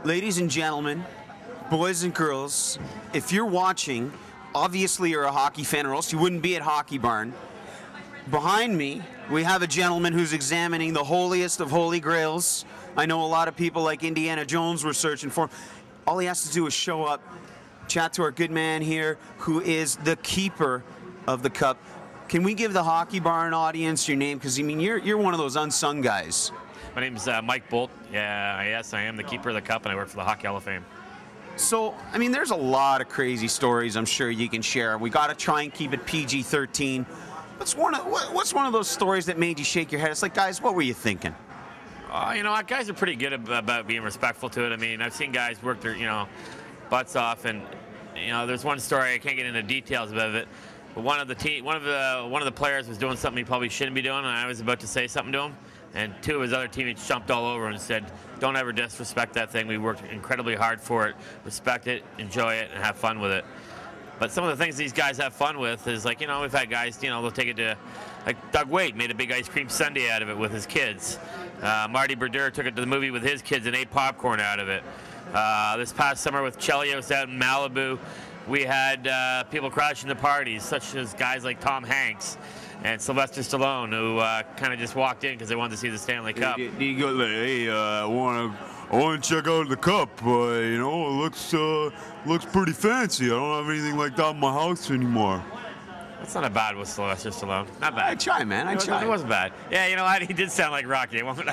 Ladies and gentlemen, boys and girls, if you're watching, obviously you're a hockey fan or else you wouldn't be at HockeyBarn. Behind me, we have a gentleman who's examining the holiest of holy grails. I know a lot of people like Indiana Jones were searching for him. All he has to do is show up, chat to our good man here, who is the keeper of the cup. Can we give the HockeyBarn audience your name? Because, I mean, you're one of those unsung guys. My name's Mike Bolt. Yeah, yes, I am the keeper of the cup, and I work for the Hockey Hall of Fame. So, I mean, there's a lot of crazy stories I'm sure you can share. We got to try and keep it PG-13. What's one of those stories that made you shake your head? It's like, guys, what were you thinking? You know, guys are pretty good about being respectful to it. I mean, I've seen guys work their, butts off, and there's one story I can't get into details of it. But one of the players was doing something he probably shouldn't be doing, and I was about to say something to him. And two of his other teammates jumped all over and said, don't ever disrespect that thing. We worked incredibly hard for it. Respect it, enjoy it, and have fun with it. But some of the things these guys have fun with is like, we've had guys, they'll take it to, like Doug Wade made a big ice cream sundae out of it with his kids. Marty Brodeur took it to the movie with his kids and ate popcorn out of it. This past summer with Chelios out in Malibu, we had people crashing the parties, such as guys like Tom Hanks and Sylvester Stallone, who kind of just walked in because they wanted to see the Stanley Cup. You go like, hey, I want to check out the cup. It looks pretty fancy. I don't have anything like that in my house anymore. That's not a bad with Sylvester Stallone. Not bad. I try, man. I try. It wasn't bad. Yeah, you know what? He did sound like Rocky. I won't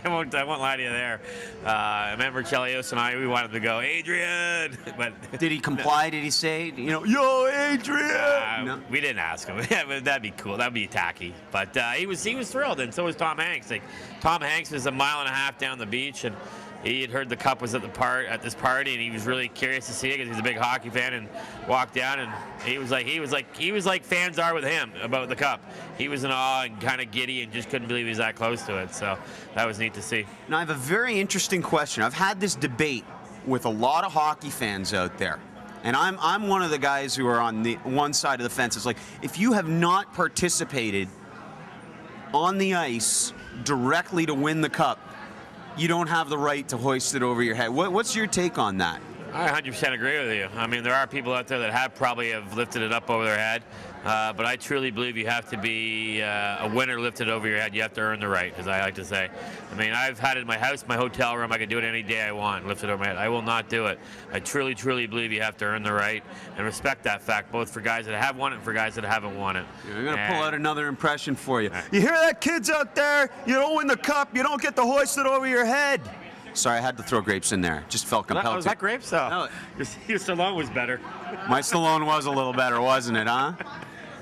lie to you there. I remember Chelios and we wanted to go, Adrian. But did he comply? Did he say, yo, Adrian? No. We didn't ask him. That'd be cool. That'd be tacky. But he was thrilled, and so was Tom Hanks. Like, Tom Hanks was a mile and a half down the beach, and he had heard the cup was at this party, and he was really curious to see it because he's a big hockey fan, and walked down, and he was like fans are with him about the cup. He was in awe and kind of giddy and just couldn't believe he was that close to it. So that was neat to see. Now I have a very interesting question. I've had this debate with a lot of hockey fans out there, and I'm one of the guys who are on the one side of the fence. It's like, if you have not participated on the ice directly to win the cup, you don't have the right to hoist it over your head. What's your take on that? I 100% agree with you. I mean, there are people out there that probably have lifted it up over their head, but I truly believe you have to be a winner lifted over your head. You have to earn the right, as I like to say. I mean, I've had it in my house, my hotel room. I can do it any day I want, lift it over my head. I will not do it. I truly, truly believe you have to earn the right and respect that fact, both for guys that have won it and for guys that haven't won it. Yeah, I'm going to pull out another impression for you. You hear that, kids out there? You don't win the cup, you don't get to hoist it over your head. Sorry, I had to throw grapes in there. Just felt compelled. Was that grapes? No. Your Stallone was better. My Stallone was a little better, wasn't it, huh?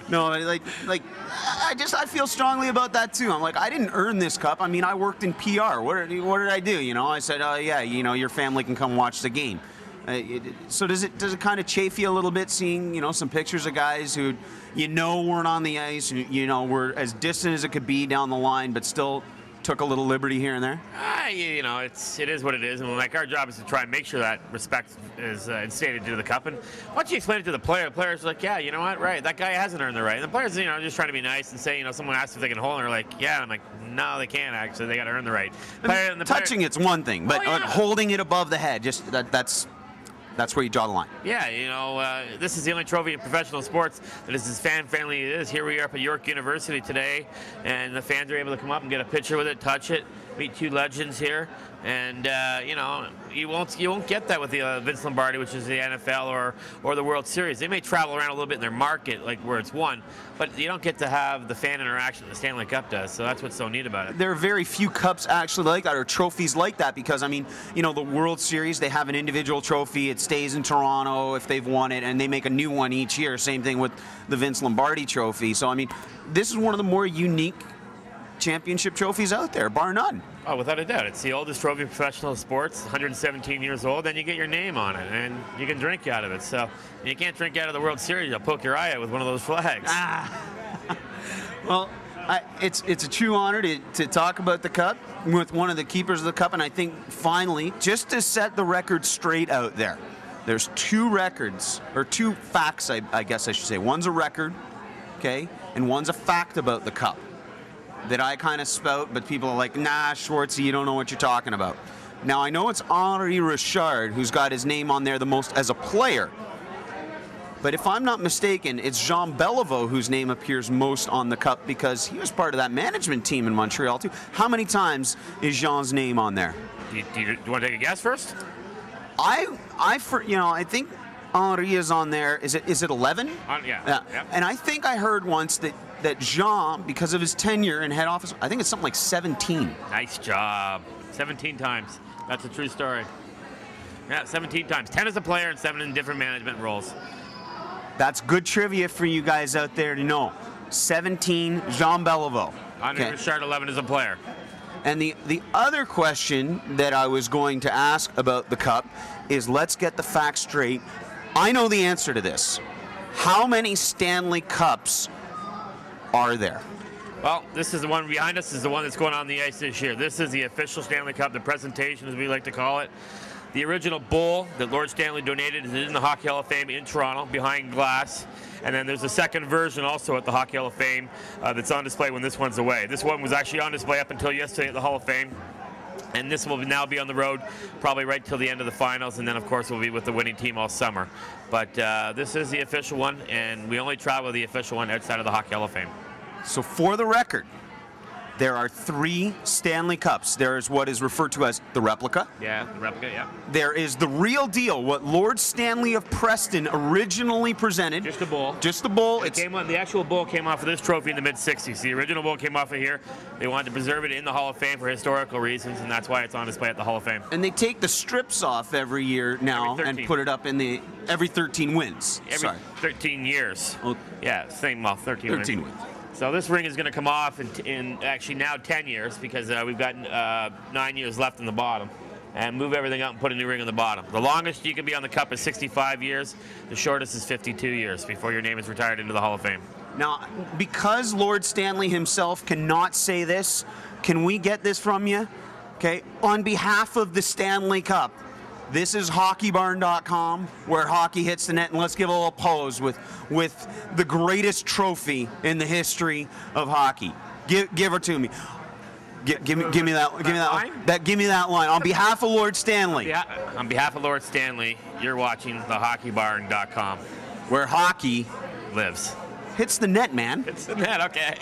No, I feel strongly about that too. I'm like, I didn't earn this cup. I mean, I worked in PR. What did I do? I said, oh yeah, your family can come watch the game. So does it kind of chafe you a little bit seeing some pictures of guys who weren't on the ice, were as distant as it could be down the line, but still took a little liberty here and there? It is what it is, and like our job is to try and make sure that respect is instated to the cup. And once you explain it to the players are like, yeah, you know what, right, that guy hasn't earned the right. And the players, just trying to be nice and say, someone asked if they can hold it, and they're like, yeah, and I'm like, no, they can't actually. They got to earn the right. Touching it's one thing, but holding it above the head, just that's where you draw the line. Yeah, this is the only trophy in professional sports that is as fan-friendly as it is. Here we are up at York University today, and the fans are able to come up and get a picture with it, touch it, meet two legends here, and you won't get that with the Vince Lombardi, which is the NFL or the World Series. They may travel around a little bit in their market, like where it's won, but you don't get to have the fan interaction that the Stanley Cup does. So that's what's so neat about it. There are very few cups actually like that, or trophies like that, because I mean, the World Series, they have an individual trophy. It stays in Toronto if they've won it, and they make a new one each year. Same thing with the Vince Lombardi trophy. So I mean, this is one of the more unique championship trophies out there, bar none. Oh, without a doubt. It's the oldest trophy in professional sports, 117 years old, and you get your name on it, and you can drink out of it. So you can't drink out of the World Series. You'll poke your eye out with one of those flags. Well, it's a true honor to talk about the cup with one of the keepers of the cup, and I think finally, just to set the record straight out there, there's two records, or two facts, I guess I should say. One's a record, okay, and one's a fact about the cup that I kind of spout, but people are like, nah, Schwartzy, you don't know what you're talking about. Now, I know it's Henri Richard who's got his name on there the most as a player. But if I'm not mistaken, it's Jean Beliveau whose name appears most on the cup because he was part of that management team in Montreal too. How many times is Jean's name on there? Do you want to take a guess first? I think Henri is on there. Is it 11? Yeah. And I think I heard once that Jean, because of his tenure in head office, I think it's something like 17. Nice job. 17 times. That's a true story. Yeah, 17 times. 10 as a player and 7 in different management roles. That's good trivia for you guys out there to know. 17, Jean Beliveau. Henri Richard, 11 as a player. And the other question that I was going to ask about the Cup is, let's get the facts straight. I know the answer to this. How many Stanley Cups are there? Well, this is the one behind us, is the one that's going on the ice this year. This is the official Stanley Cup, the presentation as we like to call it. The original bowl that Lord Stanley donated is in the Hockey Hall of Fame in Toronto, behind glass. And then there's a second version also at the Hockey Hall of Fame that's on display when this one's away. This one was actually on display up until yesterday at the Hall of Fame. And this will now be on the road probably right till the end of the finals. And then, of course, we'll be with the winning team all summer. But this is the official one, and we only travel the official one outside of the Hockey Hall of Fame. So for the record, there are 3 Stanley Cups. There is what is referred to as the replica. Yeah, the replica, yeah. There is the real deal, what Lord Stanley of Preston originally presented. Just the bowl. Just the bowl. The actual bowl came off of this trophy in the mid-'60s. The original bowl came off of here. They wanted to preserve it in the Hall of Fame for historical reasons, and that's why it's on display at the Hall of Fame. And they take the strips off every year now and put it up in the every 13 wins. Every 13 years. Oh. Yeah, same, well, 13 wins. So this ring is going to come off in actually now 10 years because we've got 9 years left in the bottom, and move everything out and put a new ring on the bottom. The longest you can be on the cup is 65 years. The shortest is 52 years before your name is retired into the Hall of Fame. Now, because Lord Stanley himself cannot say this, can we get this from you? Okay, on behalf of the Stanley Cup, this is HockeyBarn.com, where hockey hits the net, and let's give a little pose with the greatest trophy in the history of hockey. Give her to me. Give me that line. Give me that line. On behalf of Lord Stanley. On behalf of Lord Stanley, you're watching the HockeyBarn.com, where hockey lives. Hits the net, man. Hits the net. Okay.